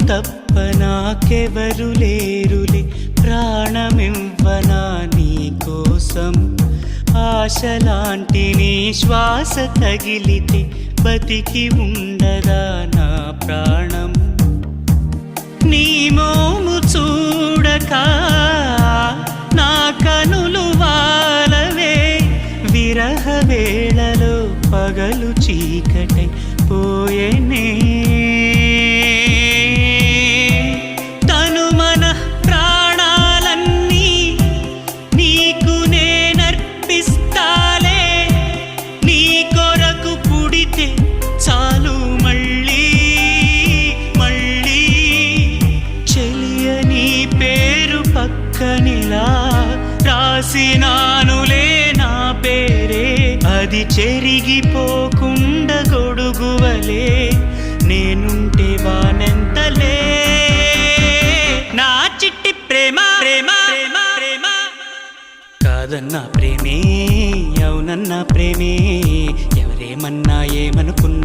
తప్ప నాకెవరు లేరులే, ప్రాణమివ్వనా నీ కోసం. ఆశలాంటి నీ శ్వాస తగిలితే బతికి ఉండదా నా ప్రాణం. నీ మోము చూడక నా కనులు వాలవే, విరహ వేళలో పగలు చీకటై పోయేనే. తను మన ప్రాణాలన్నీ నీకు నేనర్పిస్తాలే, నీ కొరకు పుడితే చాలు మళ్ళీ మళ్ళీ. చెలియ నీ పేరు పక్కనిలా రాసినానులే నా పేరే, అది చెరిగిపోకుండా గొడుగువలే నేనుంటే వానెంతలే. నా చిట్టి ప్రేమ ప్రేమ ప్రేమ కాదన్న ప్రేమే, అవునన్న ప్రేమే. ఎవరేమన్నా ఏమనుకున్నా